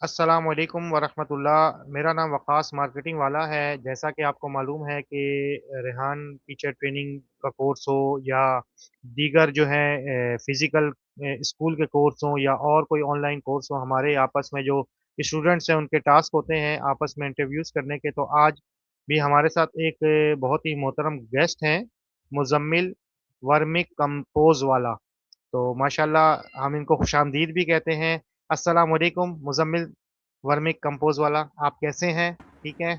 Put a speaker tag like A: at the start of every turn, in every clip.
A: अस्सलाम वालेकुम वरहमतुल्लाह। मेरा नाम वक़ास मार्केटिंग वाला है। जैसा कि आपको मालूम है कि रेहान टीचर ट्रेनिंग का कोर्स हो या दीगर जो है फ़िज़िकल स्कूल के कोर्स हों या और कोई ऑनलाइन कोर्स हो, हमारे आपस में जो स्टूडेंट्स हैं उनके टास्क होते हैं आपस में इंटरव्यूज़ करने के। तो आज भी हमारे साथ एक बहुत ही मोहतरम गेस्ट हैं, मुज़म्मिल वर्मिक कंपोज़ वाला। तो माशाल्लाह हम इनको खुशामदीद भी कहते हैं। अस्सलाम वालेकुम मुज़म्मिल वर्मिक कंपोज़ वाला, आप कैसे हैं? ठीक हैं?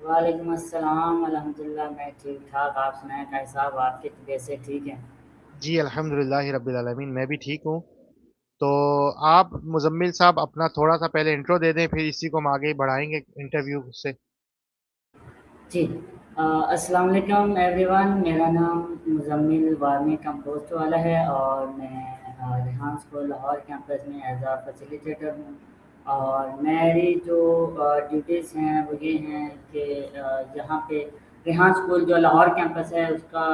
B: वालेकुम अस्सलाम अल्हम्दुलिल्लाह मैं ठीक-ठाक। आप सुनाएँ कैसा आप आपकी तबीयत से ठीक हैं?
A: जी, अल्हम्दुलिल्लाहि रब्बिल आलमीन, मैं भी ठीक हूँ। तो आप मुज़म्मिल साहब अपना थोड़ा-सा पहले इंट्रो दे दें, फिर इसी को हम आगे बढ़ाएँगे इंटरव्यू से।
B: जी। अस्सलाम वालेकुम एवरीवन। मेरा नाम मुज़म्मिल वारनी कंपोस्ट वाला है और मैं रेहान स्कूल लाहौर कैंपस में एज़ अ फैसिलिटेटर हूँ। और मेरी जो ड्यूटीज़ हैं वो ये हैं कि यहाँ पे रेहान स्कूल जो लाहौर कैंपस है उसका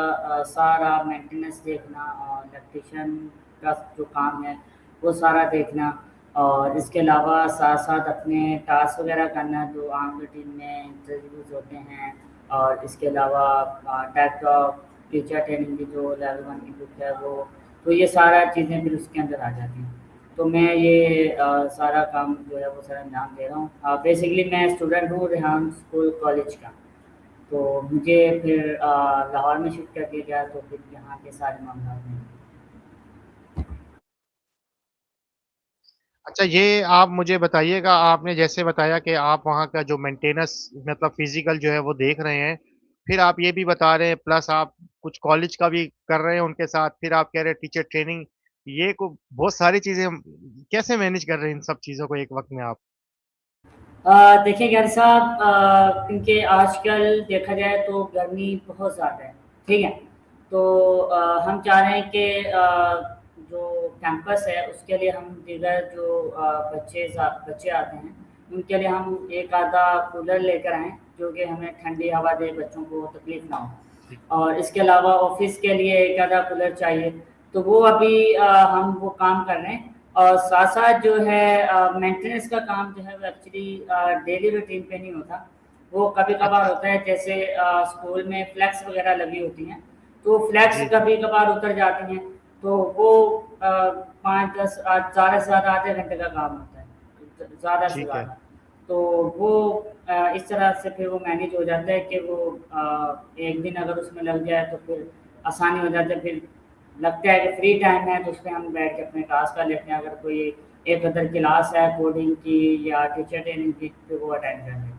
B: सारा मेंटेनेंस देखना और इलेक्ट्रीशियन का जो काम है वो सारा देखना। और इसके अलावा साथ-साथ अपने टास्क वग़ैरह करना जो आम रूटीन में इंटरव्यूज़ होते हैं। और इसके अलावा टाइप्स ऑफ टीचर ट्रेनिंग की जो लेवल 1 की बुक है वो, तो ये सारा चीज़ें फिर उसके अंदर आ जाती हैं। तो मैं ये सारा काम जो है वो सर अंजाम दे रहा हूँ। बेसिकली मैं स्टूडेंट हूँ रेहान स्कूल कॉलेज का। तो मुझे फिर लाहौर में शिफ्ट कर दिया गया तो फिर यहाँ के सारे मामलात हैं।
A: अच्छा, ये आप मुझे बताइएगा, आपने जैसे बताया कि आप वहाँ का जो मेंटेनेंस मतलब फ़िज़िकल जो है वो देख रहे हैं, फिर आप ये भी बता रहे हैं प्लस आप कुछ कॉलेज का भी कर रहे हैं उनके साथ, फिर आप कह रहे हैं टीचर ट्रेनिंग, ये को बहुत सारी चीज़ें हम कैसे मैनेज कर रहे हैं इन सब चीज़ों को एक वक़्त में आप?
B: देखिए ख़ैर साहब, क्योंकि आजकल देखा जाए तो गर्मी बहुत ज़्यादा है, ठीक है? तो हम चाह रहे हैं कि जो कैंपस है उसके लिए हम दीगर जो बच्चे आते हैं, उनके लिए हम एक आधा कूलर लेकर आएँ, जो कि हमें ठंडी हवा दे, बच्चों को तकलीफ़ ना हो।
A: जी,
B: और इसके अलावा ऑफ़िस के लिए एक आधा कूलर चाहिए, तो वो अभी हम वो काम कर रहे हैं। और साथ-साथ जो है मेंटेनेंस का काम जो है वो एक्चुअली डेली रूटीन पे नहीं होता। वो कभी-कभार
A: अच्छा,
B: होता है जैसे स्कूल में फ्लैग्स वगैरह लगी होती हैं, तो फ्लैग्स
A: जी, जी,
B: कभी-कभार उतर जाती हैं, तो वो 5-10 ज़्यादा से ज़्यादा आधे घंटे का काम होता है, ज़्यादा से
A: ठीक है।
B: ज़्यादा। तो वो इस तरह से फिर वो मैनेज हो जाता है कि वो एक दिन अगर उसमें लग जाए तो फिर आसानी हो जाती है। फिर लगता है कि फ्री टाइम है तो उसमें हम बैठ के अपने टास्क कर लेते हैं। अगर कोई एक अदर क्लास है कोडिंग की या टीचर ट्रेनिंग की तो वो अटेंड कर लेते हैं।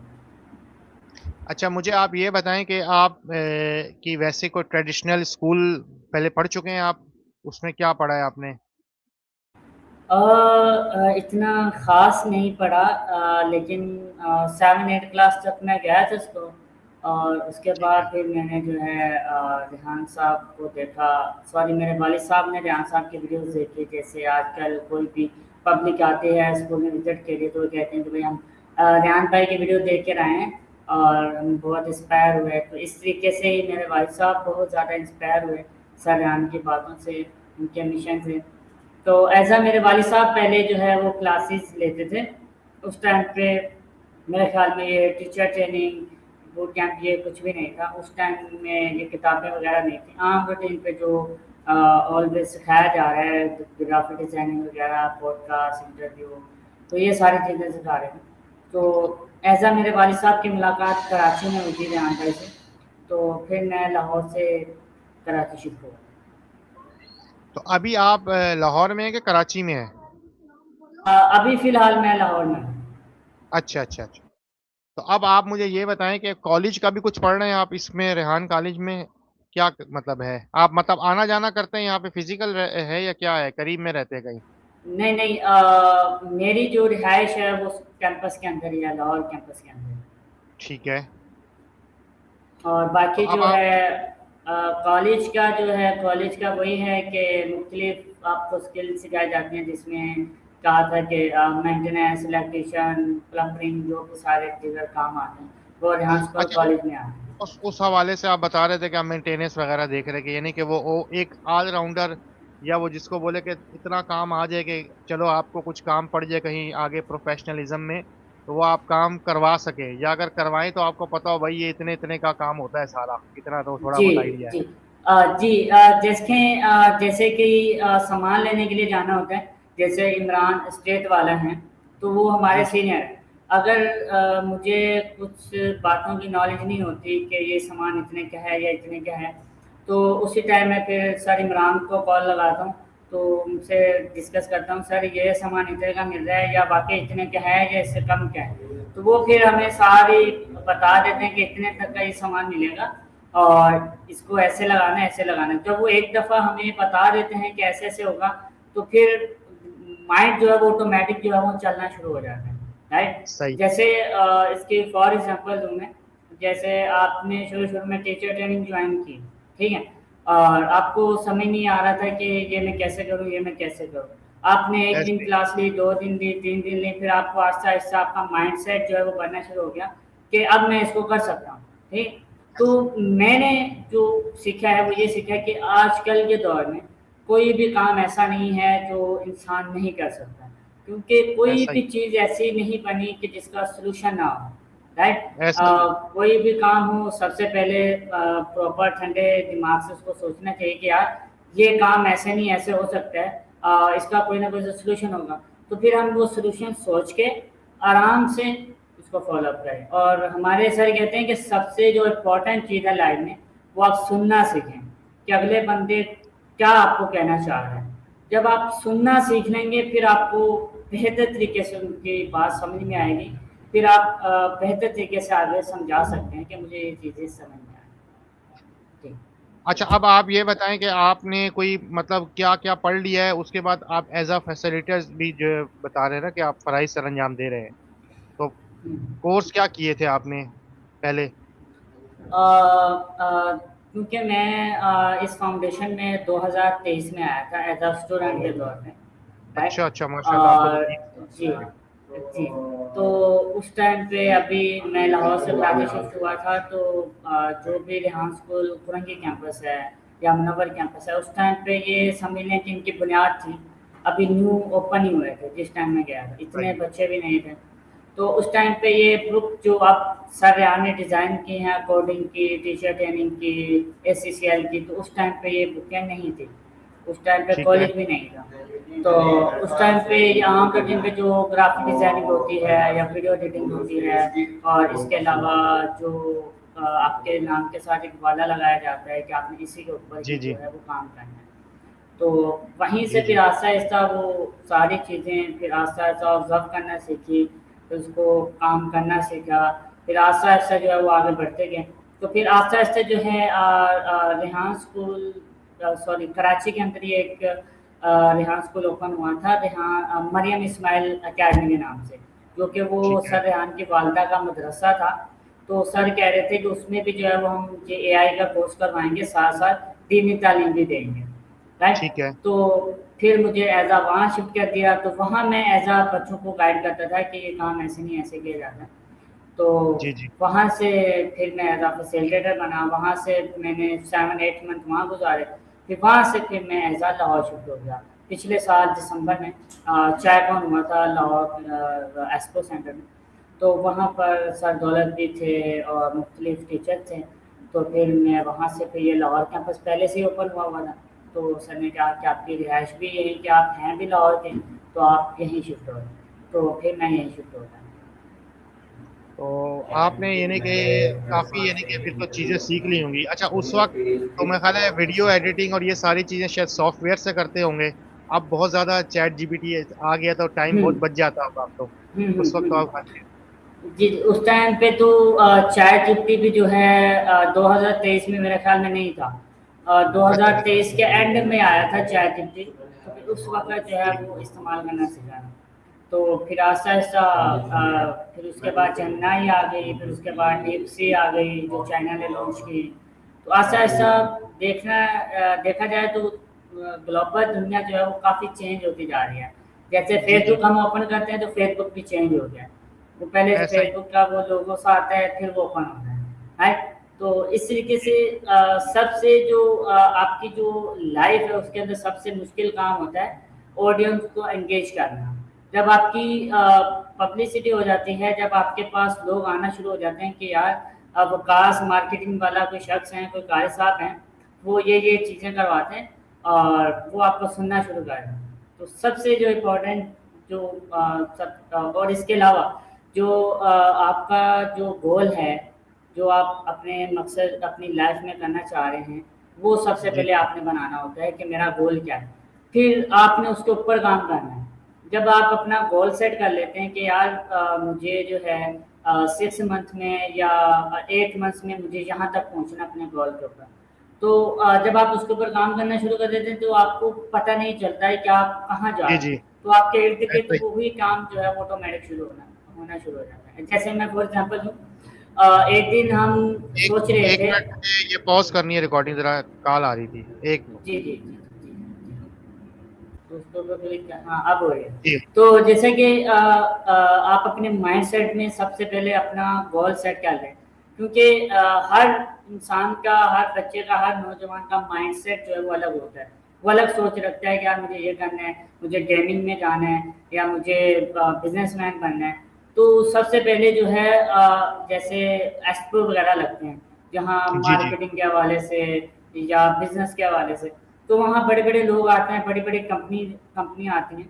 A: अच्छा, मुझे आप ये बताएँ कि आप कि वैसे कोई ट्रेडिशनल स्कूल पहले पढ़ चुके हैं आप? उसमें क्या पढ़ा है आपने?
B: इतना ख़ास नहीं पढ़ा, लेकिन 7-8 क्लास तक मैं गया था स्कूल। और उसके
A: ठीक
B: बाद
A: है।
B: फिर मैंने जो है रेहान साहब को देखा। सॉरी, मेरे वालिद साहब ने रेहान साहब की वीडियोज़ देखी। जैसे आजकल कोई भी पब्लिक आती है स्कूल में विज़िट के लिए तो वो कहते हैं कि भई हम रेहान भाई की वीडियो देख कर आए हैं और हम बहुत इंस्पायर हुए। तो इस तरीके से ही मेरे वालिद साहब बहुत ज़्यादा इंस्पायर हुए सर रेहान की बातों से, उनके मिशन से। तो ऐज़ मेरे वालिद साहब पहले जो है वो क्लासेस लेते थे। उस टाइम पे मेरे ख़्याल में ये टीचर ट्रेनिंग, बूट कैंप ये कुछ भी नहीं था। उस टाइम में ये किताबें वग़ैरह नहीं थी। आम रूटीन पे जो ऑलवेज़ सिखाया जा रहा है, ग्राफ़िक डिज़ाइनिंग वग़ैरह, पॉडकास्ट, इंटरव्यू, तो ये सारी चीज़ें सिखा रहे हैं। तो मेरे वालिद साहब की मुलाकात कराची में हुई थी रेहान भाई से, तो फिर मैं लाहौर से कराची शिफ्ट हुआ।
A: तो अभी आप लाहौर में हैं कि कराची में हैं?
B: अभी फ़िलहाल मैं लाहौर में हूँ।
A: अच्छा, अच्छा, अच्छा। तो अब आप मुझे ये बताएँ कि कॉलेज का भी कुछ पढ़ रहे हैं आप इसमें रेहान कॉलेज में? क्या मतलब है? आप मतलब आना-जाना करते हैं यहाँ पे फिज़िकल है या क्या है? करीब में रहते हैं कहीं?
B: नहीं, नहीं, मेरी जो रिहाइश है वो कैंपस के अंदर ही है, लाहौर कैंपस के अंदर।
A: ठीक है।
B: और
A: तो
B: बाकी
A: अब
B: जो
A: आप
B: है कॉलेज का जो है कॉलेज का वही है कि मुख्तलिफ आपको स्किल सिखाई जाती हैं जिसमें कहा था कि मेंटेनेंस, इलेक्ट्रीशियन, प्लम्बिंग जो कि सारे दीगर काम आते हैं, वो रेहान स्कूल
A: अच्छा,
B: कॉलेज में आते हैं।
A: उस हवाले से आप बता रहे थे कि आप मेंटेनेंस वगैरह देख रहे हैं कि यानी कि वो एक ऑल राउंडर या वो जिसको बोले कि इतना काम आ जाए कि चलो आपको कुछ काम पड़ जाए कहीं आगे प्रोफेशनलिज्म में, तो वो आप काम करवा सके, या अगर करवाएं तो आपको पता हो भाई ये इतने इतने का काम होता है सारा, इतना तो थोड़ा
B: जी,
A: बहुत आइडिया है।
B: जी। जी, जैसे कि सामान लेने के लिए जाना होता है, जैसे इमरान स्टेट वाला हैं, तो वो हमारे
A: जी
B: सीनियर हैं। अगर मुझे कुछ बातों की नॉलेज नहीं होती कि ये सामान इतने का है या इतने का है, तो उसी टाइम मैं फिर सर इमरान को कॉल लगाता हूँ, तो उनसे डिस्कस करता हूँ, सर ये सामान इतने का मिल रहा है या वाक़ई इतने का है या इससे कम का है? तो वो फिर हमें सारी बता देते हैं कि इतने तक का ये सामान मिलेगा और इसको ऐसे लगाना है, ऐसे लगाना है। जब वो एक दफ़ा हमें बता देते हैं कि ऐसे-ऐसे होगा, तो फिर माइंड जो है वो ऑटोमैटिक जो है वो चलना शुरू हो जाता है, राइट?
A: सही।
B: जैसे इसकी फॉर एग्ज़ाम्पल दूँ मैं, जैसे आपने शुरू-शुरू में टीचर ट्रेनिंग जॉइन की, ठीक है? और आपको समझ नहीं आ रहा था कि ये मैं कैसे करूँ, ये मैं कैसे करूँ? आपने 1 दिन
A: ऐसे।
B: क्लास ली, 2 दिन ली, 3 दिन ली, फिर आपको आहिस्ता-आहिस्ता आपका माइंडसेट जो है वो बनना शुरू हो गया कि अब मैं इसको कर सकता हूँ, ठीक? तो मैंने जो सीखा है वो ये सीखा है कि आजकल के दौर में कोई भी काम ऐसा नहीं है जो इंसान नहीं कर सकता, क्योंकि कोई
A: ऐसा ही।
B: भी चीज़ ऐसी नहीं बनी कि जिसका सलूशन ना हो, राइट?
A: ऐसा ही।
B: कोई भी काम हो सबसे पहले प्रॉपर ठंडे दिमाग से उसको सोचना चाहिए कि यार ये काम ऐसे नहीं ऐसे हो सकता है, इसका कोई ना कोई सलूशन होगा। तो फिर हम वो सलूशन सोच के आराम से उसको फ़ॉलो-अप करें। और हमारे सर कहते हैं कि सबसे जो इम्पोर्टेंट चीज़ है लाइफ़ में, वो आप सुनना सीखें, कि अगले बंदे क्या आपको कहना चाह रहा है। जब आप सुनना सीख लेंगे, फिर आपको बेहतर तरीके से उनकी बात समझ में आएगी। फिर आप बेहतर तरीके से आगे समझा सकते हैं कि मुझे ये चीज़ें समझ में आई। जी।
A: अच्छा, अब आप ये बताएँ कि आपने कोई मतलब क्या-क्या पढ़ लिया है, उसके बाद आप एज़ अ फैसिलिटेटर भी जो है बता रहे हैं ना कि आप फ़राइज़ सरअंजाम दे रहे हैं। तो
B: हुँ।
A: कोर्स क्या किए थे आपने पहले?
B: क्योंकि मैं इस फाउंडेशन में 2023 में आया था एज़ अ स्टूडेंट के तौर पे,
A: अच्छा,
B: राइट?
A: अच्छा, माशाल्लाह आपको तो
B: और
A: 3 साल हो
B: जी,
A: गए हैं।
B: जी। तो उस टाइम पे अभी मैं लाहौर से कराची शिफ्ट हुआ था, तो जो भी रेहान स्कूल कुरंगी कैंपस है या मुनव्वर कैंपस है, उस टाइम पे ये समझ लें कि इनकी बुनियाद थी। अभी न्यू ओपन ही हुए थे जिस टाइम मैं गया था, इतने
A: सही।
B: बच्चे भी नहीं थे। तो उस टाइम पे ये बुक जो अब सर रेहान ने डिज़ाइन की हैं कोडिंग की, टीचर ट्रेनिंग की, एससीसीएल की, तो उस टाइम पे ये बुकें नहीं थी। उस टाइम पे
A: ठीक है।
B: कॉलेज भी नहीं था। तो उस टाइम पे यहाँ पे जिन पे जो ग्राफिक डिज़ाइनिंग होती है या वीडियो एडिटिंग होती है, और इसके अलावा जो आपके नाम के साथ एक वाला लगाया जाता है कि आपने इसी के ऊपर
A: जी,
B: ही जो
A: जी।
B: है वो काम करना है। तो वहीं से
A: जी,
B: फिर
A: जी।
B: आहिस्ता-आहिस्ता वो सारी चीज़ें फिर आहिस्ता-आहिस्ता ऑब्ज़र्व करना सीखी, फिर उसको काम करना सीखा, फिर आहिस्ता-आहिस्ता जो है वो आगे बढ़ते गए। तो फिर आहिस्ता-आहिस्ता जो है रेहान स्कूल सॉरी कराची के अंदर ये एक रेहान स्कूल ओपन हुआ था, मरियम इस्माइल अकेडमी के नाम से, जो कि वो
A: ठीक है।
B: सर रेहान की वालिदा का मदरसा था। तो सर कह रहे थे कि उसमें भी जो है वो हम ये एआई का कोर्स करवाएँगे, साथ-साथ दीनी तालीम भी देंगे, राइट?
A: ठीक है।
B: तो फिर मुझे एज़ वहाँ शिफ्ट कर दिया, तो वहाँ मैं बच्चों को गाइड करता था कि ये काम ऐसे नहीं ऐसे किया जाता है। तो
A: जी, जी।
B: वहाँ से फिर मैं फैसिलिटेटर बना, वहाँ से मैंने 7-8 मंथ वहाँ गुज़ारे। फिर वहाँ से फिर मैं लाहौर शिफ्ट हो गया। पिछले साल दिसंबर में चैकऑन हुआ था लाहौर एक्सपो सेंटर में। तो वहाँ पर सर दौलत भी थे और मुख्तलिफ टीचर थे। तो फिर मैं वहाँ से फिर ये लाहौर कैंपस पहले से ही ओपन हुआ था। तो सर ने कहा कि आपकी रिहाइश भी यहीं कि आप हैं भी लाहौर के, तो आप यहीं शिफ्ट हो जाएँ। तो फिर मैं यहीं शिफ्ट हो गया।
A: तो आपने यानी कि काफ़ी यानी कि फिर तो चीज़ें सीख ली होंगी। अच्छा, उस वक़्त तो मेरा ख़्याल है वीडियो एडिटिंग और ये सारी चीज़ें शायद सॉफ्टवेयर से करते होंगे। अब बहुत ज़्यादा चैट जीपीटी आ गया तो टाइम
B: हुँ।
A: बहुत बच जाता होगा अब तो।
B: हुँ, हुँ,
A: उस वक़्त तो आप
B: हुँ।
A: खाते
B: जी, उस टाइम पे तो चैट जीपीटी भी जो है 2023 में मेरे ख़्याल में नहीं था।
A: अच्छा, अच्छा।
B: 2023 के एंड में आया था चैट जीपीटी, तो फिर उस वक़्त जो है
A: ठीक।
B: वो इस्तेमाल करना सीखा। तो फिर आहिस्ता-आहिस्ता फिर उसके बाद जेमिनी आ गई, फिर उसके बाद डीपसी आ गई जो चाइना ने लॉन्च की। तो आहिस्ता-आहिस्ता देखा जाए तो ग्लोबल दुनिया जो है वो काफ़ी चेंज होती जा रही है। जैसे
A: जी, जी।
B: फ़ेसबुक हम ओपन करते हैं तो फ़ेसबुक भी चेंज हो गया है। वो पहले
A: ऐसा ही।
B: फ़ेसबुक का वो लोगो सा आता है, फिर वो ओपन होता है, राइट? तो इस तरीके से सबसे जो आपकी जो लाइफ है उसके अंदर सबसे मुश्किल काम होता है ऑडियंस को एंगेज करना। जब आपकी पब्लिसिटी हो जाती है, जब आपके पास लोग आना शुरू हो जाते हैं कि यार अब खास मार्केटिंग वाला कोई शख्स है, कोई कारी साहब हैं, वो ये चीज़ें करवाते हैं और वो आपको सुनना शुरू कर दें। तो सबसे जो इम्पोर्टेंट जो और इसके अलावा जो आपका जो गोल है, जो आप अपने मकसद अपनी लाइफ में करना चाह रहे हैं, वो सबसे
A: जी,
B: पहले आपने बनाना होता है कि मेरा गोल क्या है। फिर आपने उसके ऊपर काम करना है। जब आप अपना गोल सेट कर लेते हैं कि यार मुझे जो है 6 मंथ में या 8 मंथ्स में मुझे यहाँ तक पहुँचना अपने गोल के ऊपर। तो जब आप उसके ऊपर काम करना शुरू कर देते हैं तो आपको पता नहीं चलता है कि आप कहाँ जा
A: जी,
B: रहे हैं।
A: जी,
B: तो आपके इर्द-गिर्द
A: ऐसा ही।
B: वही काम जो है वो ऑटोमेटिक शुरू होना शुरू हो जाता है। जैसे मैं फॉर एग्ज़ाम्पल दूँ एक दिन हम
A: एक
B: सोच रहे
A: 1
B: थे।
A: मिनट मुझे ये पॉज़ करनी है रिकॉर्डिंग ज़रा कॉल आ रही थी। 1 मिनट।
B: जी, जी, जी, जी, जी। तो उसको तो क्लिक कर हाँ, अब हो रही है।
A: जी,
B: तो जैसे कि आप अपने माइंडसेट में सबसे पहले अपना गोल सेट कर लें, क्योंकि हर इंसान का, हर बच्चे का, हर नौजवान का माइंडसेट जो है वो अलग होता है। वो अलग सोच रखता है कि यार मुझे ये करना है, मुझे गेमिंग में जाना है या मुझे बिज़नेसमैन बनना है। तो सबसे पहले जो है जैसे एक्सपो वगैरह लगते हैं, जहाँ
A: जी, जी।
B: मार्केटिंग के हवाले से या बिज़नेस के हवाले से, तो वहाँ बड़े-बड़े लोग आते हैं, बड़ी-बड़ी कंपनियाँ आती हैं।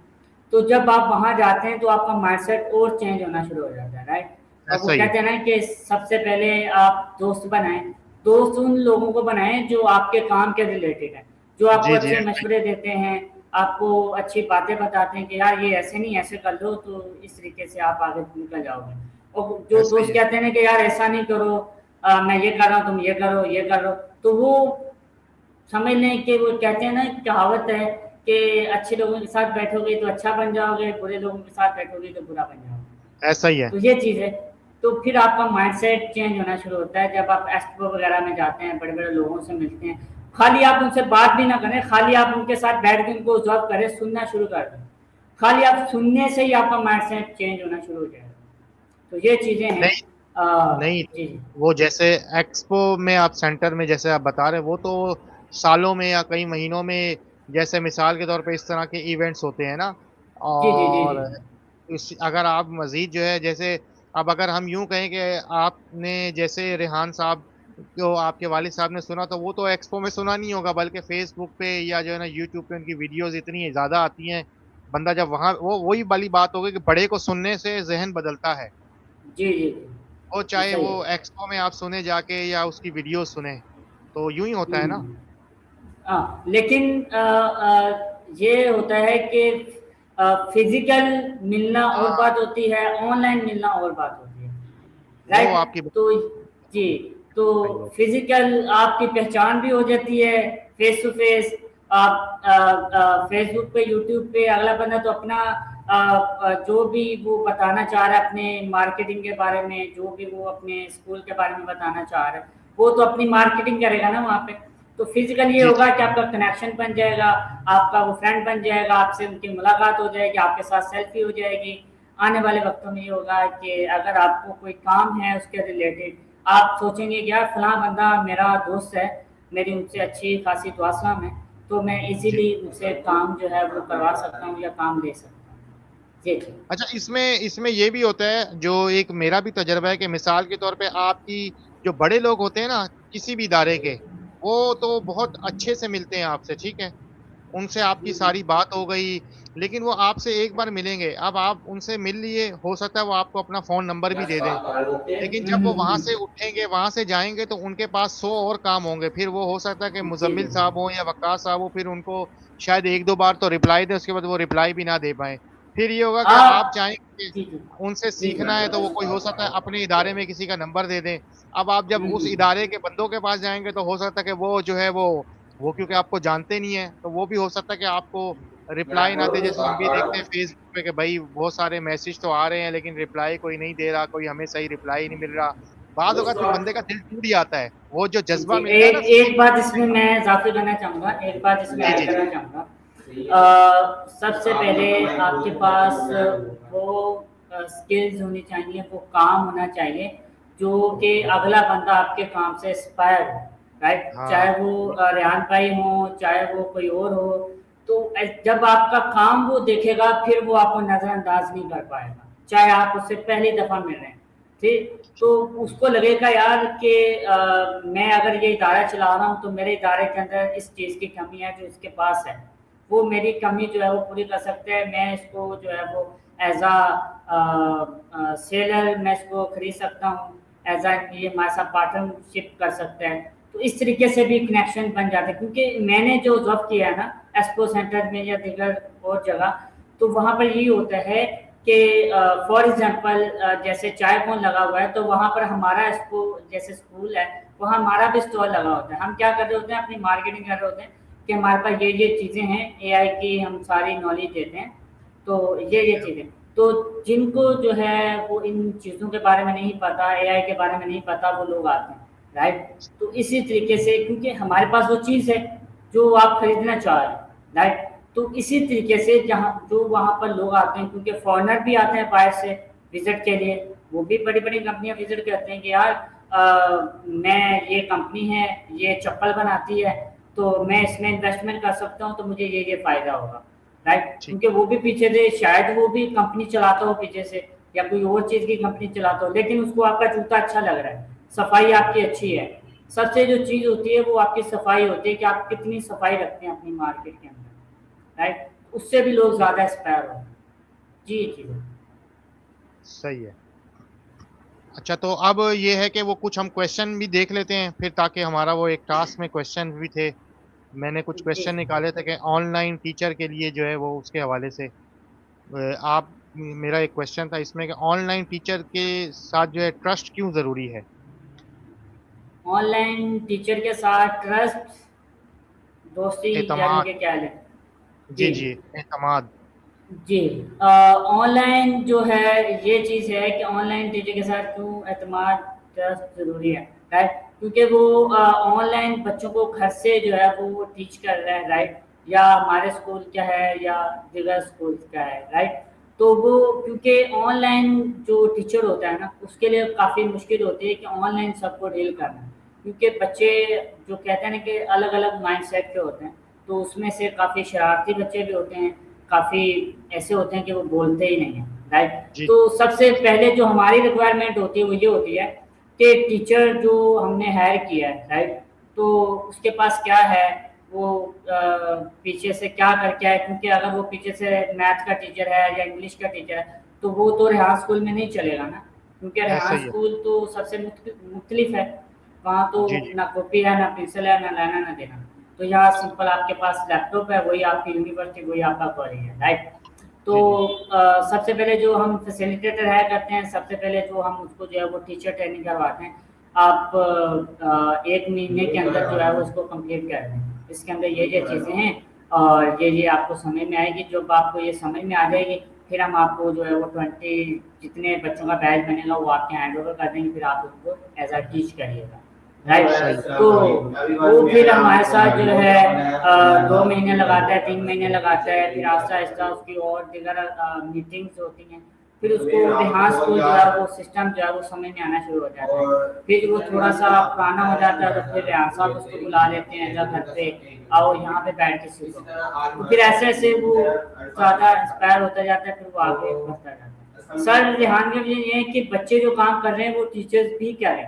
B: तो जब आप वहाँ जाते हैं तो आपका माइंडसेट और चेंज होना शुरू हो जाता है, राइट? अब वो
A: ऐसा ही है।
B: कहते हैं ना कि सबसे पहले आप दोस्त बनाएँ, दोस्त उन लोगों को बनाएँ जो आपके काम के रिलेटेड हैं, जो आपको
A: जी, जी,
B: अच्छे
A: ऐसा ही
B: मशवरे देते हैं, आपको अच्छी बातें बताते हैं कि यार ये ऐसे नहीं ऐसे कर लो तो इस तरीके से आप आगे निकल जाओगे। और जो
A: ऐसा ही
B: दोस्त
A: है।
B: कहते हैं ना कि यार ऐसा नहीं करो, मैं ये कर रहा हूँ तुम ये कर लो, तो वो समझ लें कि वो कहते हैं ना कहावत है कि अच्छे लोगों के साथ बैठोगे तो अच्छा बन जाओगे, बुरे लोगों के साथ बैठोगे तो बुरा बन जाओगे।
A: ऐसा ही है।
B: तो ये चीज़ है। तो फिर आपका माइंडसेट चेंज होना शुरू होता है जब आप एक्सपो वगैरह में जाते हैं, बड़े-बड़े लोगों से मिलते हैं। खाली आप उनसे बात भी ना करें, खाली आप उनके साथ बैठ के उनको ऑब्ज़र्व करें, सुनना शुरू कर दें। खाली आप सुनने से ही आपका माइंडसेट चेंज होना शुरू हो जाएगा। तो ये चीज़ें हैं।
A: नहीं, नहीं,
B: जी, जी।
A: वो जैसे एक्सपो में आप सेंटर में जैसे आप बता रहे हैं, वो तो सालों में या कई महीनों में जैसे मिसाल के तौर पे इस तरह के इवेंट्स होते हैं ना
B: जी, जी, जी,
A: और
B: जी।
A: इस अगर आप मज़ीद जो है जैसे अब अगर हम यूँ कहें कि आपने जैसे रेहान साहब जो आपके वालिद साहब ने सुना तो वो तो एक्सपो में सुना नहीं होगा बल्कि फ़ेसबुक पे या जो है ना यूट्यूब पे उनकी वीडियोज़ इतनी ज़्यादा आती हैं, बंदा जब वहाँ वो वही वाली बात हो गई कि बड़े को सुनने से ज़हन बदलता है।
B: जी, जी, जी।
A: वो
B: ये
A: चाहे
B: सही
A: वो
B: है।
A: एक्सपो में आप सुने जाके या उसकी वीडियो सुने, तो यूँ ही होता है ना?
B: हुँ। हाँ, लेकिन ये होता है कि फ़िज़िकल मिलना और
A: हाँ,
B: बात होती है, ऑनलाइन मिलना और बात होती है,
A: वो
B: राइट?
A: आपकी
B: तो जी,
A: बात सही
B: तो
A: है।
B: फ़िज़िकल आपकी पहचान भी हो जाती है, फ़ेस टू फ़ेस। आप फ़ेसबुक पे, यूट्यूब पे अगला बंदा तो अपना जो भी वो बताना चाह रहा है अपने मार्केटिंग के बारे में, जो भी वो अपने स्कूल के बारे में बताना चाह रहा है, वो तो अपनी मार्केटिंग करेगा ना वहाँ पे। तो फिजिकल ये
A: जी,
B: होगा
A: जी।
B: कि आपका कनेक्शन बन जाएगा, आपका वो फ्रेंड बन जाएगा, आपसे उनकी मुलाकात हो जाएगी, आपके साथ सेल्फी हो जाएगी। आने वाले वक्तों में ये होगा कि अगर आपको कोई काम है उसके रिलेटेड, आप सोचेंगे कि यार फलां बंदा मेरा दोस्त है, मेरी उनसे अच्छी खासी दुआसलाम है, तो मैं
A: जी।
B: इजीली उनसे काम जो है वो करवा सकता हूँ या काम ले सकता हूँ। जी, जी।
A: अच्छा इसमें इसमें ये भी होता है, जो एक मेरा भी तजुर्बा है कि मिसाल के तौर पे आपकी जो बड़े लोग होते हैं ना, किसी भी इदारे के, वो तो बहुत अच्छे से मिलते हैं आपसे, ठीक है? उनसे आपकी सारी बात हो गई, लेकिन वो आपसे एक बार मिलेंगे, अब आप उनसे मिल लिए, हो सकता है वो आपको अपना फ़ोन नंबर भी दे दें। लेकिन
B: हुँ,
A: जब वो
B: हुँ,
A: वहाँ से
B: हुँ।
A: उठेंगे, वहाँ से जाएँगे तो उनके पास 100 और काम होंगे। फिर वो हो सकता है कि
B: जी,
A: मुज़म्मिल
B: जी।
A: साहब हों या वक्कास साहब हों, फिर उनको शायद 1-2 बार तो रिप्लाई दें, उसके बाद वो रिप्लाई भी ना दे पाएँ। फिर ये होगा कि आप
B: आप
A: चाहेंगे कि
B: जी, जी।
A: उनसे
B: जी,
A: सीखना है तो वो कोई हो सकता है
B: जी।
A: अपने इदारे में किसी का नंबर दे दें। अब आप जब
B: हुँ,
A: उस
B: हुँ।
A: इदारे के बंदों के पास जाएँगे तो हो सकता है कि वो जो है वो क्योंकि आपको जानते नहीं हैं, तो वो भी हो सकता है कि आपको रिप्लाई ना दे। जैसे हम भी देखते हैं फ़ेसबुक पे कि भई बहुत सारे मैसेज तो आ रहे हैं लेकिन रिप्लाई कोई नहीं दे रहा, कोई हमें सही रिप्लाई नहीं मिल रहा। बाद वक़्त फिर बंदे का दिल टूट जाता है। वो जो
B: जी,
A: जज़्बा मिलता है ना
B: एक एक बात
A: सीखने
B: इसमें मैं इज़ाफ़ी करना चाहूँगा, एक बात इसमें
A: जी,
B: ऐड
A: जी, जी।
B: करना चाहूँगा। सबसे पहले आपके पास वो स्किल्स होनी चाहिए, वो काम होना चाहिए, जो कि अगला बंदा आपके काम से इंस्पायर हो, राइट?
A: हाँ,
B: चाहे वो रेहान भाई हो, चाहे वो कोई और हो, तो जब आपका काम वो देखेगा फिर वो आपको नजरअंदाज नहीं कर पाएगा, चाहे आप उससे पहली दफा मिल रहे हैं, ठीक? तो उसको लगेगा यार कि मैं अगर ये इदारा चला रहा हूँ तो मेरे इदारे के अंदर इस चीज़ की कमी है जो इसके पास है, वो मेरी कमी जो है वो पूरी कर सकते हैं, मैं इसको जो है वो एज आ सेलर मैं इसको खरीद सकता हूँ, एज आ ये हमारे साथ पार्टनरशिप कर सकते हैं। तो इस तरीके से भी कनेक्शन बन जाते हैं, क्योंकि मैंने जो जॉब किया है ना एक्सपो सेंटर में या दीगर और जगह, तो वहाँ पर यही होता है कि फॉर एग्जांपल जैसे चाय कौन लगा हुआ है, तो वहाँ पर हमारा एक्सपो जैसे स्कूल है, वहाँ हमारा भी स्टॉल लगा होता है। हम क्या कर रहे होते हैं, अपनी मार्केटिंग कर रहे होते हैं कि हमारे पास ये चीज़ें हैं, एआई की हम सारी नॉलेज देते हैं, तो ये चीज़ें, तो जिनको जो है वो इन चीज़ों के बारे में नहीं पता, एआई के बारे में नहीं पता, वो लोग आते हैं, राइट? तो इसी तरीके से क्योंकि हमारे पास वो चीज़ है जो आप खरीदना चाह रहे हैं, राइट? तो इसी तरीके से जहाँ जो वहाँ पर लोग आते हैं, क्योंकि फॉरेनर भी आते हैं बाहर से विजिट के लिए, वो भी बड़ी बड़ी कंपनियां विजिट करते हैं कि यार मैं ये कंपनी है, ये चप्पल बनाती है, तो मैं इसमें इन्वेस्टमेंट कर सकता हूँ, तो मुझे ये फ़ायदा होगा, राइट?
A: ठीक।
B: क्योंकि वो भी पीछे से शायद वो भी कंपनी चलाता हो पीछे से, या कोई और चीज़ की कंपनी चलाता हो, लेकिन उसको आपका जूता अच्छा लग रहा है, सफाई आपकी अच्छी है। सबसे जो चीज़ होती है वो आपकी सफाई होती है कि आप कितनी सफाई रखते हैं अपनी मार्केट के अंदर, राइट? उससे भी लोग ज़्यादा इंस्पायर हो। जी जी
A: सही है। अच्छा, तो अब ये है कि वो कुछ हम क्वेश्चन भी देख लेते हैं फिर, ताकि हमारा वो एक टास्क में क्वेश्चन भी थे, मैंने कुछ
B: जी
A: क्वेश्चन निकाले थे कि ऑनलाइन टीचर के लिए जो है वो उसके हवाले से आप मेरा एक क्वेश्चन था इसमें कि ऑनलाइन टीचर के साथ जो है ट्रस्ट क्यों जरूरी है?
B: ऑनलाइन टीचर के साथ ट्रस्ट, दोस्ती, यानी
A: एतमाद।
B: कि क्या लें?
A: जी
B: जी
A: जी, एतमाद।
B: जी। ऑनलाइन जो है ये चीज़ है कि ऑनलाइन टीचर के साथ क्यों एतमाद ट्रस्ट ज़रूरी है, राइट? क्योंकि वो ऑनलाइन बच्चों को घर से जो है वो टीच कर रहे हैं, राइट? या हमारे स्कूल क्या है या दीगर स्कूल क्या है, राइट? तो वो क्योंकि ऑनलाइन जो टीचर होता है ना उसके लिए काफ़ी मुश्किल होती है कि ऑनलाइन सबको डील करना, क्योंकि बच्चे जो कहते हैं ना कि अलग अलग माइंड सेट के होते हैं, तो उसमें से काफ़ी शरारती बच्चे भी होते हैं, काफ़ी ऐसे होते हैं कि वो बोलते ही नहीं हैं, राइट?
A: जी
B: तो सबसे पहले जो हमारी रिक्वायरमेंट होती है वो ये होती है कि टीचर जो हमने हायर किया है, राइट? तो उसके पास क्या है, वो पीछे से क्या करके आए, क्योंकि अगर वो पीछे से मैथ का टीचर है या इंग्लिश का टीचर है तो वो तो रेहान स्कूल में नहीं चलेगा ना, क्योंकि
A: ऐसा
B: रेहान
A: ही है।
B: स्कूल तो सबसे मुख्तलिफ है, वहाँ तो
A: जी जी।
B: ना कॉपी है, ना पेंसिल है, ना लेना ना देना। तो यहाँ सिंपल आपके पास लैपटॉप है, वही आपकी यूनिवर्सिटी, वही आपका कॉलेज है, राइट? तो
A: जी जी।
B: सबसे पहले जो हम फैसिलिटेटर है करते हैं, सबसे पहले जो हम उसको जो है वो टीचर ट्रेनिंग करवाते हैं। आप 1 महीने के अंदर जो है वो उसको कंप्लीट कर दें। इसके अंदर ये चीज़ें हैं और ये आपको समझ में आएगी। जब आपको ये समझ में आ जाएगी, फिर हम आपको जो है वो 20 जितने बच्चों का बैच बनेगा वो आपके हैंड ओवर कर देंगे, फिर आप उसको एज़ अ टीच करिएगा, राइट?
A: सही है।
B: तो वो फिर हमारे साथ जो है 2 महीने लगाता है, 3 महीने लगाता है, फिर आहिस्ता-आहिस्ता उसकी और दीगर मीटिंग्स होती हैं। फिर उसको रेहान स्कूल जो है वो सिस्टम जो है वो समझ में आना शुरू हो जाता है। फिर वो थोड़ा-सा पुराना हो जाता है तो फिर रेहान साहब उसको बुला लेते हैं एज़ घर पे, आओ यहाँ पे बैठ के सीखो। तो फिर ऐसे-ऐसे वो ज़्यादा इंस्पायर होता जाता है, फिर वो आगे बढ़ता जाता है। सर रेहान का ये है कि बच्चे जो काम कर रहे हैं वो टीचर्स भी करें,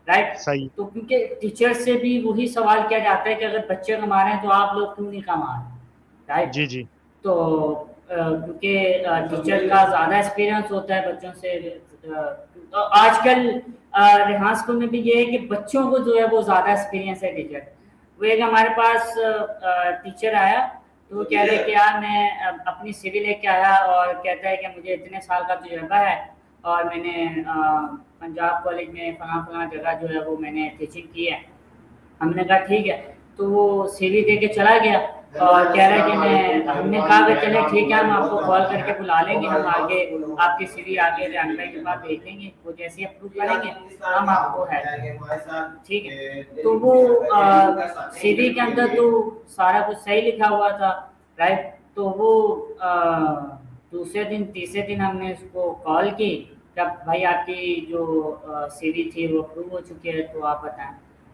B: राइट?
A: सही।
B: तो क्योंकि टीचर से भी वही सवाल किया जाता है कि अगर बच्चे कमा रहे हैं तो आप लोग क्यों नहीं कमा रहे, राइट?
A: जी जी।
B: तो क्योंकि टीचर का ज़्यादा एक्सपीरियंस होता है बच्चों से। तो आजकल रेहान स्कूल में भी ये है कि बच्चों को जो है वो ज़्यादा एक्सपीरियंस है टीचर। वो एक हमारे पास टीचर आया, तो वो कह रहे कि यार मैं अपनी सीवी लेके आया और कहता है कि मुझे इतने साल का तजुर्बा है और मैंने पंजाब कॉलेज में फलां-फलां जगह जो है वो मैंने टीचिंग की है। हमने कहा ठीक है, तो वो सीवी दे के चला गया और कह रहा है कि मैं हमने कहा कि चले ठीक है, हम आपको कॉल करके बुला लेंगे, हम आगे आपकी सीवी आगे रेहान भाई के पास भेज देंगे, वो जैसे ही अप्रूव करेंगे हम आपको है ठीक है। तो वो सीवी के अंदर तो सारा कुछ सही लिखा हुआ था, राइट? तो वो दूसरे दिन तीसरे दिन हमने उसको कॉल की क्या भाई आपकी जो सीवी थी वो अप्रूव हो चुकी है, तो आप बताएं।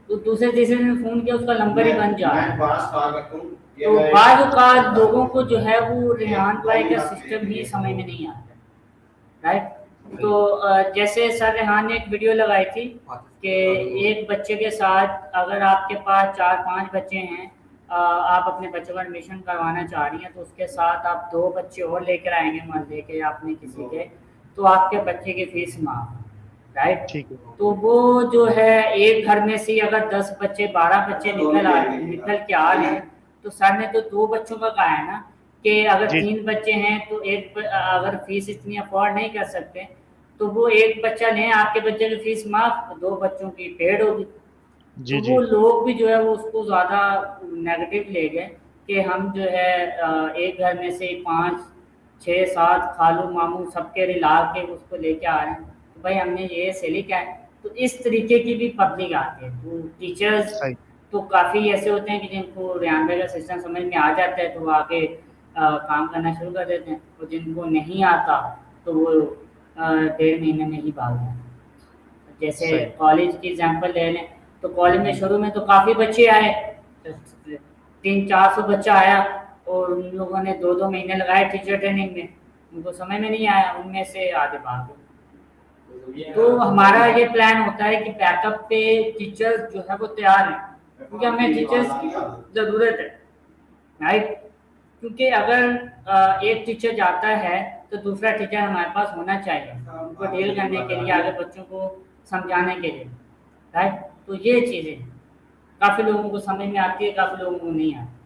B: तो दूसरे तीसरे दिन फ़ोन किया, उसका नंबर ही बंद जा रहा है। तो बाद औक़ात लोगों को जो है वो रेहान भाई का सिस्टम ही समझ में नहीं आता, राइट। तो जैसे सर रेहान ने एक वीडियो लगाई थी कि एक बच्चे के साथ अगर आपके पास 4-5 बच्चे हैं, आप अपने बच्चों का एडमिशन करवाना चाह रही हैं, तो उसके साथ आप 2 बच्चे और लेकर आएंगे मोहल्ले के अपने किसी के, तो आपके बच्चे की फीस माफ, राइट।
A: ठीक है।
B: तो वो जो है एक घर में से अगर 10 बच्चे 12 बच्चे निकल के आ रहे हैं, तो सर ने तो 2 बच्चों का कहा है ना, कि अगर
A: जी,
B: 3 बच्चे हैं तो अगर फीस इतनी अफोर्ड नहीं कर सकते, तो वो एक बच्चा लें, आपके बच्चे की फीस माफ, 2 बच्चों की पेड होगी। तो
A: जी,
B: वो
A: जी,
B: लोग भी जो है वो उसको ज़्यादा नेगेटिव ले गए कि हम जो है एक घर में से 5 6 7 खालू मामू सबके रिला के उसको लेके आ रहे हैं, तो भाई हमने ये सैली क्या है। तो इस तरीके की भी पब्लिक आती है, तो टीचर्स
A: सही,
B: तो काफ़ी ऐसे होते हैं कि जिनको रेहान भाई का सिस्टम समझ में आ जाता है, तो वो आके काम करना शुरू कर देते हैं, और जिनको नहीं आता तो वो 1.5 महीने में ही भाग जाते हैं। जैसे
A: सही।
B: कॉलेज की एग्जांपल ले लें, तो कॉलेज में शुरू में तो काफ़ी बच्चे आए, 300-400 बच्चा आया, और उन लोगों ने 2-2 महीने लगाए टीचर ट्रेनिंग में, उनको समझ में नहीं आया, उनमें से आधे भाग गए। तो हमारा ये प्लान होता है कि बैकअप पे टीचर्स जो है वो तैयार हैं, क्योंकि हमें टीचर्स की ज़रूरत है, राइट। क्योंकि अगर एक टीचर जाता है तो दूसरा टीचर हमारे पास होना चाहिए उनको डील करने के लिए, आगे बच्चों को समझाने के लिए, राइट। तो ये चीज़ें काफ़ी लोगों को समझ में आती है, काफ़ी लोगों को नहीं आती।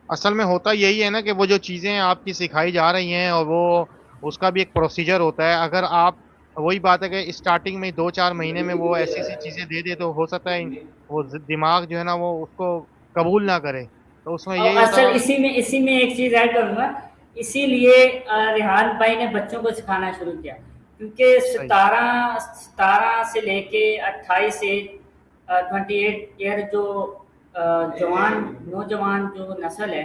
A: असल में होता यही है ना कि वो जो चीज़ें आपकी सिखाई जा रही हैं और वो उसका भी एक प्रोसीजर होता है। अगर आप वही बात है कि स्टार्टिंग में 2-4 महीने में वो ऐसी-ऐसी चीज़ें दे दे तो हो सकता है वो दिमाग जो है ना वो उसको कबूल ना करे। तो उसमें
B: और
A: यही होता
B: असल
A: है।
B: इसी में एक चीज़ ऐड करूँगा, इसीलिए रेहान भाई ने बच्चों को सिखाना शुरू किया, क्योंकि
A: सही,
B: 17 17 से लेके 28 से 28 ईयर जो जवान नौजवान जो नस्ल है,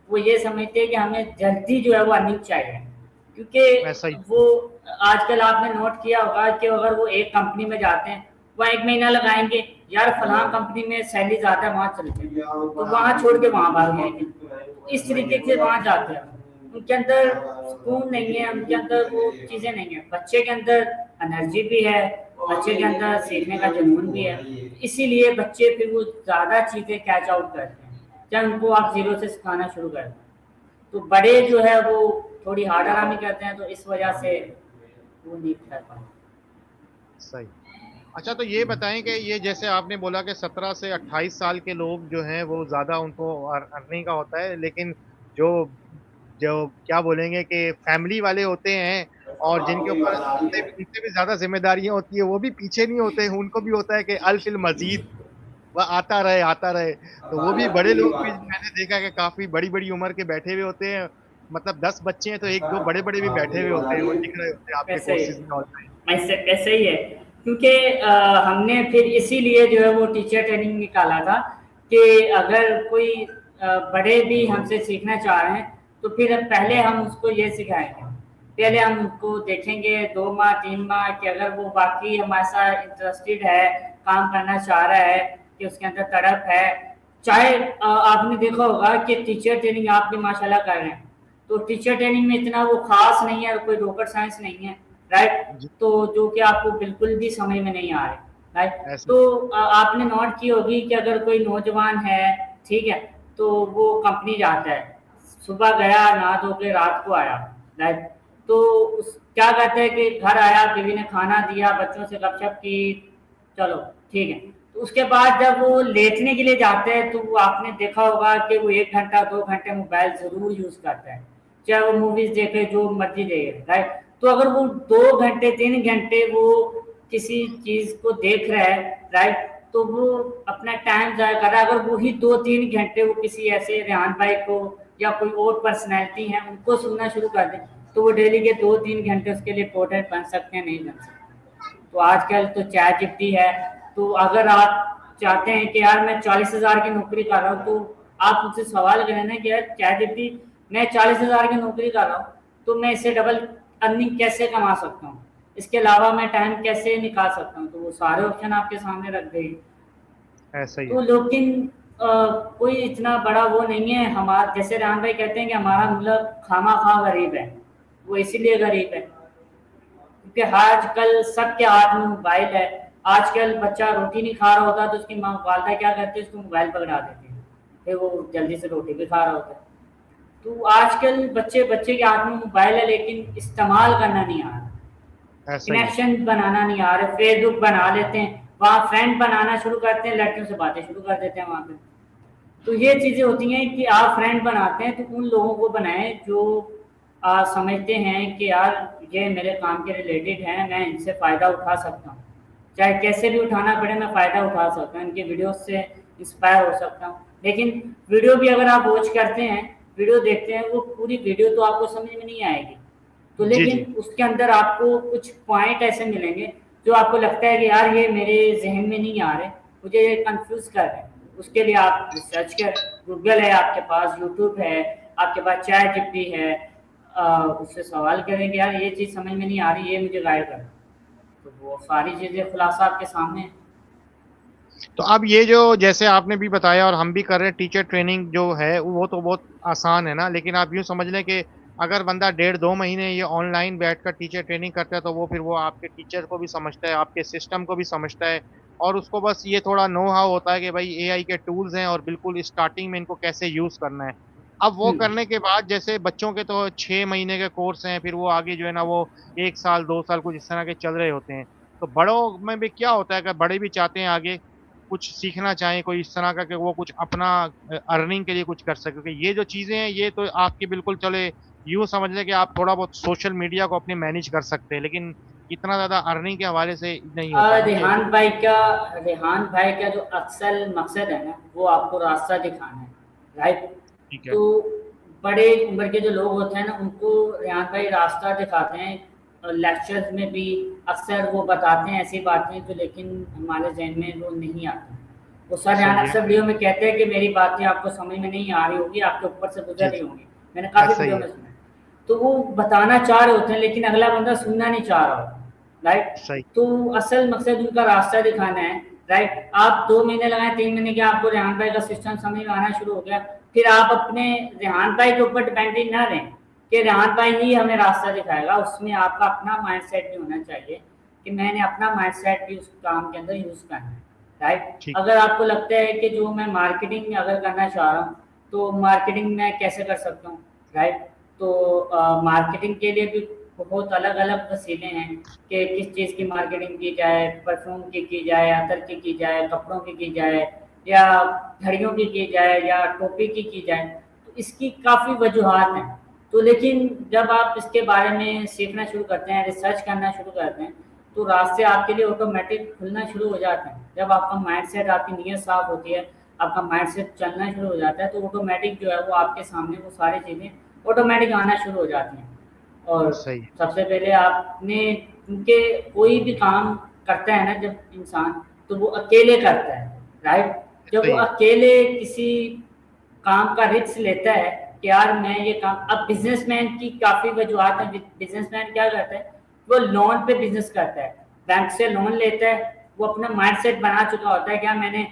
B: वो ये समझते हैं कि हमें जल्दी जो है वो अर्निंग चाहिए,
A: ऐसा ही।
B: क्योंकि वो आजकल आपने नोट किया होगा कि अगर वो एक कंपनी में जाते हैं, वहाँ 1 महीना लगाएंगे, यार फलां कंपनी में सैलरी ज़्यादा है, वहाँ चलते हैं, तो वहाँ छोड़ के वहाँ भाग जाएंगे। तो इस तरीके से वहाँ जाते हैं, उनके अंदर सुकून नहीं है, उनके अंदर वो चीज़ें नहीं है। बच्चे के अंदर एनर्जी भी है, बच्चे के अंदर सीखने का जुनून भी है, इसीलिए बच्चे फिर वो ज़्यादा चीज़ें कैच आउट करते हैं जब उनको आप ज़ीरो से सिखाना शुरू करते हैं। तो बड़े जो है वो थोड़ी हार्ड आरामी करते हैं, तो इस वजह से वो नहीं कर पाते।
A: सही। अच्छा, तो ये बताएँ कि ये जैसे आपने बोला कि 17 से 28 साल के लोग जो हैं वो ज़्यादा उनको अर्निंग का होता है, लेकिन जो जो क्या बोलेंगे कि फैमिली वाले होते हैं और जिनके ऊपर उनसे भी ज़्यादा ज़िम्मेदारियाँ होती हैं, वो भी पीछे नहीं होते हैं, उनको भी होता है कि अल फिल मज़ीद वह आता रहे, आता रहे। तो वो भी बड़े लोग भी मैंने देखा है कि काफ़ी बड़ी-बड़ी उम्र के बैठे हुए होते हैं, मतलब 10 बच्चे हैं तो 1-2 बड़े-बड़े भी बैठे हुए होते हैं, वो दिख रहे होते हैं आपके
B: ऐसे ही
A: कोर्सेज़ में ऑनलाइन।
B: ऐसे ही है, क्योंकि हमने फिर इसीलिए जो है वो टीचर ट्रेनिंग निकाला था कि अगर कोई बड़े भी हमसे सीखना चाह रहे हैं, तो फिर पहले हम उसको ये सिखाएंगे, पहले हम उनको देखेंगे 2 माह 3 माह कि अगर वो बाकी हमारे साथ इंटरेस्टेड है, काम करना चाह रहा है, कि उसके अंदर तड़प है। चाहे आपने देखा होगा कि टीचर ट्रेनिंग आप भी माशाल्लाह कर रहे हैं, तो टीचर ट्रेनिंग में इतना वो खास नहीं है, कोई रॉकेट साइंस नहीं है, राइट।
A: जी,
B: तो जो कि आपको बिल्कुल भी समझ में नहीं आ रहे, राइट।
A: ऐसे
B: तो आपने नोट की होगी कि अगर कोई नौजवान है, ठीक है, तो वो कंपनी जाता है, सुबह गया नहा धो के रात को आया, राइट। तो क्या कहते हैं कि घर आया, बीवी ने खाना दिया, बच्चों से गपशप की, चलो ठीक है। तो उसके बाद जब वो लेटने के लिए जाते हैं, तो वो आपने देखा होगा कि वो 1 घंटा 2 घंटे मोबाइल ज़रूर यूज़ करता है, चाहे वो मूवीज़ देखे, जो मर्जी देखे, राइट। तो अगर वो 2 घंटे 3 घंटे वो किसी चीज़ को देख रहा है, राइट, तो वो अपना टाइम ज़ाया कर रहा है। अगर वही 2-3 घंटे वो किसी ऐसे रेहान भाई को या कोई और पर्सनैलिटी है उनको सुनना शुरू कर दें, तो वो डेली के 2-3 घंटे उसके लिए इम्पोर्टेंट बन सकते हैं, नहीं बन सकते। तो आजकल तो चैट जीपीटी है, तो अगर आप चाहते हैं कि यार मैं 40,000 की नौकरी कर रहा हूँ, तो आप मुझसे सवाल करें ना कि यार चैट जीपीटी मैं 40,000 की नौकरी कर रहा हूँ, तो मैं इससे डबल अर्निंग कैसे कमा सकता हूँ, इसके अलावा मैं टाइम कैसे निकाल सकता हूँ? तो वो सारे ऑप्शन आपके सामने रख गई।
A: ऐसा ही
B: तो
A: है।
B: लेकिन कोई इतना बड़ा वो नहीं है। हमारा जैसे राम भाई कहते हैं कि हमारा मतलब खामा खा गरीब है, वो इसीलिए गरीब है क्योंकि आजकल सबके हाथ में मोबाइल है। आजकल बच्चा रोटी नहीं खा रहा होता तो उसकी माँ वालदा क्या करती है, उसको मोबाइल पकड़ा देती है, फिर वो जल्दी से रोटी भी खा रहा होता है। तो आजकल बच्चे बच्चे के हाथ में मोबाइल है लेकिन इस्तेमाल करना नहीं आ रहा,
A: ऐसा ही है।
B: कनेक्शन बनाना नहीं आ रहा। फेसबुक बना लेते हैं, वहाँ फ्रेंड बनाना शुरू करते हैं, लड़कियों से बातें शुरू कर देते हैं वहाँ पे। तो ये चीज़ें होती हैं कि आप फ्रेंड बनाते हैं तो उन लोगों को बनाएं जो समझते हैं कि यार ये मेरे काम के रिलेटेड हैं, मैं इनसे फ़ायदा उठा सकता हूँ, चाहे कैसे भी उठाना पड़े मैं फ़ायदा उठा सकता हूँ, इनके वीडियो से इंस्पायर हो सकता हूँ। लेकिन वीडियो भी अगर आप वॉच करते हैं, वीडियो देखते हैं, वो पूरी वीडियो तो आपको समझ में नहीं आएगी। तो
A: जी, जी।
B: लेकिन उसके अंदर आपको कुछ पॉइंट ऐसे मिलेंगे जो आपको लगता है कि यार ये मेरे जहन में नहीं आ रहे, मुझे ये कंफ्यूज कर रहे हैं। उसके लिए आप रिसर्च कर, गूगल है आपके पास, यूट्यूब है आपके पास, चैट जीपीटी है, उससे सवाल करें कि यार ये चीज़ समझ में नहीं आ रही, ये मुझे गाइड कर। तो वो सारी चीज़ें खुलासा आपके सामने है।
A: तो अब ये जो जैसे आपने भी बताया और हम भी कर रहे हैं टीचर ट्रेनिंग जो है वो तो बहुत आसान है ना, लेकिन आप यूँ समझ लें कि अगर बंदा डेढ़ 2 महीने ये ऑनलाइन बैठकर टीचर ट्रेनिंग करता है तो वो फिर वो आपके टीचर को भी समझता है, आपके सिस्टम को भी समझता है और उसको बस ये थोड़ा नो हाउ होता है कि भाई एआई के टूल्स हैं और बिल्कुल स्टार्टिंग में इनको कैसे यूज़ करना है। अब वो
B: हम्म।
A: करने के बाद जैसे बच्चों के तो 6 महीने के कोर्स हैं, फिर वो आगे जो है ना वो 1 साल, 2 साल कुछ इस तरह के चल रहे होते हैं। तो बड़ों में भी क्या होता है कि बड़े भी चाहते हैं आगे कुछ सीखना चाहें, कोई इस तरह का कि वो कुछ अपना अर्निंग के लिए कुछ कर सके, क्योंकि ये जो चीज़ें हैं, ये तो आपकी बिल्कुल चले यूँ समझ लें कि आप थोड़ा बहुत सोशल मीडिया को अपने मैनेज कर सकते हैं, लेकिन इतना ज़्यादा अर्निंग के हवाले से नहीं होता ना कि
B: रेहान भाई का जो असल मकसद है ना, वो आपको रास्ता दिखाना है, राइट?
A: ठीक है।
B: तो बड़े उम्र के जो लोग होते हैं ना, उनको रेहान भाई रास्ता दिखाते हैं। लेक्चर्स में भी अक्सर वो बताते हैं ऐसी बातें जो लेकिन हमारे जहन में वो नहीं आती। वो सर रेहान
A: सही है।
B: अक्सर वीडियो में कहते हैं कि मेरी बातें आपको समझ में नहीं आ रही होगी, आपके ऊपर से गुजर
A: जी,
B: रही
A: जी।
B: होंगी। मैंने काफ़ी
A: ऐसा ही
B: वीडियो
A: है।
B: में सुना है। तो वो बताना चाह रहे होते हैं लेकिन अगला बंदा सुनना नहीं चाह रहा होता, राइट?
A: सही।
B: तो असल मकसद उनका रास्ता दिखाना है, राइट? आप 2 महीने लगाए, 3 महीने के आपको रेहान भाई का सिस्टम समझ में आना शुरू हो गया, फिर आप अपने रेहान भाई के ऊपर डिपेंडेंट ना रहें कि रेहान भाई ही हमें रास्ता दिखाएगा। उसमें आपका अपना माइंडसेट भी होना चाहिए कि मैंने अपना माइंडसेट भी उस काम के अंदर यूज़ करना है, राइट?
A: ठीक।
B: अगर आपको लगता है कि जो मैं मार्केटिंग अगर करना चाह रहा हूँ तो मार्केटिंग मैं कैसे कर सकता हूँ, राइट? तो मार्केटिंग के लिए भी बहुत अलग अलग वसीले हैं कि किस चीज़ की मार्केटिंग की जाए, परफ्यूम की जाए, अतर की जाए, कपड़ों की जाए, या घड़ियों की जाए, या टोपी की जाए। तो इसकी काफ़ी वजूहात हैं। तो लेकिन जब आप इसके बारे में सीखना शुरू करते हैं, रिसर्च करना शुरू करते हैं, तो रास्ते आपके लिए ऑटोमेटिक खुलना शुरू हो जाते हैं। जब आपका माइंडसेट, आपकी नीयत साफ होती है, आपका माइंडसेट चलना शुरू हो जाता है, तो ऑटोमेटिक जो है वो आपके सामने वो सारी चीज़ें ऑटोमेटिक आना शुरू हो जाती हैं। और
A: सही है।
B: सबसे पहले आपने, क्योंकि कोई भी काम करता है ना जब इंसान, तो वो अकेले करता है, राइट? जब वो
A: सही है।
B: अकेले किसी काम का रिस्क लेता है कि यार मैं ये काम, अब बिजनेसमैन की काफ़ी वजूहत है। बिजनेसमैन क्या करता है, वो लोन पे बिजनेस करता है, बैंक से लोन लेता है। वो अपना माइंडसेट बना चुका होता है, क्या मैंने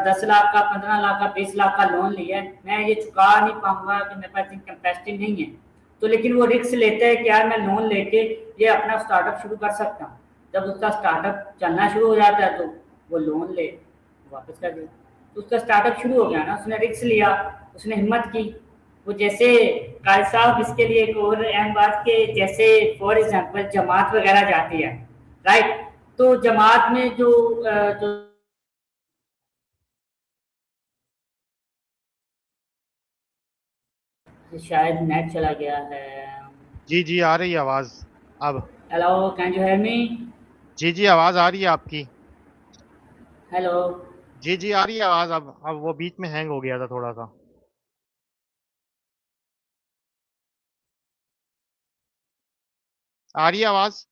B: 10 लाख का, 15 लाख का, 20 लाख का लोन लिया है, मैं ये चुका नहीं पाऊंगा कि मेरे पास इतनी कैपेसिटी नहीं है। तो लेकिन वो रिस्क लेता है कि यार मैं लोन लेके ये अपना स्टार्टअप शुरू कर सकता हूँ। जब उसका स्टार्टअप चलना शुरू हो जाता है तो वो लोन ले वापस कर दिया। तो उसका स्टार्टअप शुरू हो गया ना, उसने रिस्क लिया, उसने हिम्मत की। वो जैसे कायल साहब, इसके लिए एक और अहम बात के, जैसे फॉर एग्जांपल जमात वगैरह जाती है, राइट? तो जमात में जो शायद नेट चला गया है।
A: जी, जी, आ रही है आवाज़ अब।
B: Hello, can you hear me?
A: जी, जी, आवाज़ आ रही है आपकी।
B: हेलो।
A: जी, जी, आ रही है आवाज़ अब वो बीच में हैंग हो गया था थोड़ा-सा। आ रही है आवाज़?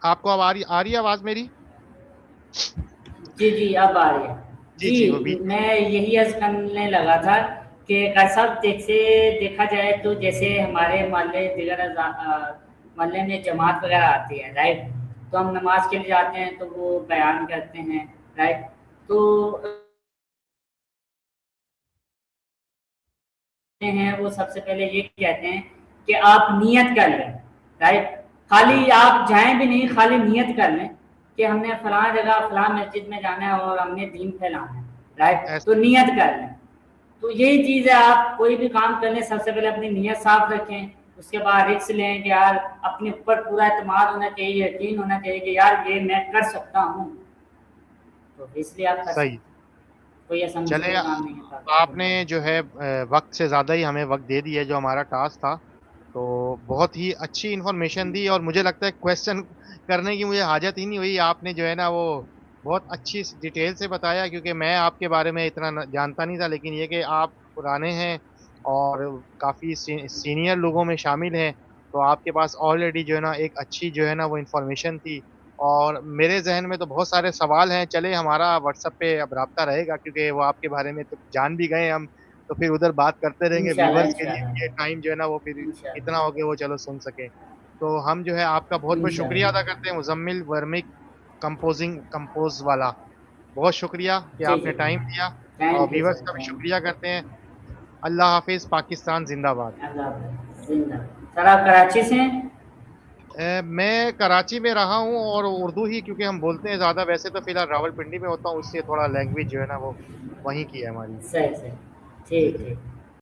A: आपको अब आ रही है आवाज़ मेरी?
B: जी, जी, अब आ रही है।
A: जी, जी, वो
B: जी,
A: बीच में
B: मैं यही अर्ज़ करने लगा था कि भाई साहब जैसे देखा जाए तो जैसे हमारे मोहल्ले मोहल्ले में जमात वग़ैरह आती है, राइट? तो हम नमाज़ के लिए जाते हैं तो वो बयान करते हैं, राइट? तो हैं वो सबसे पहले ये कहते हैं कि आप नियत कर लें, राइट?
A: जी,
B: खाली आप जाएँ भी नहीं, खाली नियत कर लें कि हमने फलाँ जगह, फलाँ मस्जिद में जाना है और हमने दीन फैलाना है, राइट?
A: ऐसा
B: तो नियत कर लें। तो यही चीज़ है, आप कोई भी काम करने से सबसे पहले अपनी नीयत साफ रखें, उसके बाद रिस्क लें कि यार अपने ऊपर पूरा एतमाद होना चाहिए, यकीन होना चाहिए कि यार ये मैं कर सकता हूँ, तो इसलिए आप कर
A: सही।
B: सकते हैं। कोई ऐसा
A: चले
B: मुश्किल काम नहीं है
A: आपने जो है वक़्त से ज़्यादा ही हमें वक़्त दे दिया है जो हमारा टास्क था। तो बहुत ही अच्छी इन्फॉर्मेशन दी और मुझे लगता है क्वेश्चन करने की मुझे हाजत ही नहीं हुई। आपने जो है ना वो बहुत अच्छी स डिटेल से बताया क्योंकि मैं आपके बारे में इतना न जानता नहीं था लेकिन ये कि आप पुराने हैं और काफ़ी सीनियर लोगों में शामिल हैं, तो आपके पास ऑलरेडी जो है ना एक अच्छी जो है ना वो इन्फॉर्मेशन थी। और मेरे ज़हन में तो बहुत सारे सवाल हैं, चलिए हमारा व्हाट्सएप पे अब राब्ता रहेगा क्योंकि वो आपके बारे में तो जान भी गए हम, तो फिर उधर बात करते रहेंगे
B: इंशाल्लाह,
A: व्यूअर्स के लिए
B: इंशाल्लाह,
A: भी ये टाइम जो है ना वो फिर इतना
B: इंशाल्लाह,
A: हो के वो चलो सुन सकें। तो हम जो है आपका बहुत-बहुत शुक्रिया अदा
B: इंशाल्लाह।
A: करते हैं मुज़म्मिल वर्मिक कंपोज़ वाला। बहुत शुक्रिया कि
B: जी,
A: आपने
B: जी।
A: टाइम दिया और
B: थैंक यू
A: व्यूअर्स
B: सर,
A: का भी
B: थैंक
A: शुक्रिया करते हैं। अल्लाह हाफ़िज़, पाकिस्तान ज़िंदाबाद।
B: यू। अल्लाह हाफ़िज़, ज़िंदाबाद। सर आप कराची से हैं?
A: मैं कराची में रहा हूँ और उर्दू ही क्योंकि हम बोलते हैं ज़्यादा, वैसे तो फ़िलहाल रावलपिंडी में होता हूँ, इसलिए थोड़ा लैंग्वेज जो है ना वो वहीं की है हमारी।
B: सही, सही।
A: जी,
B: ठीक,
A: जी।
B: ठीक।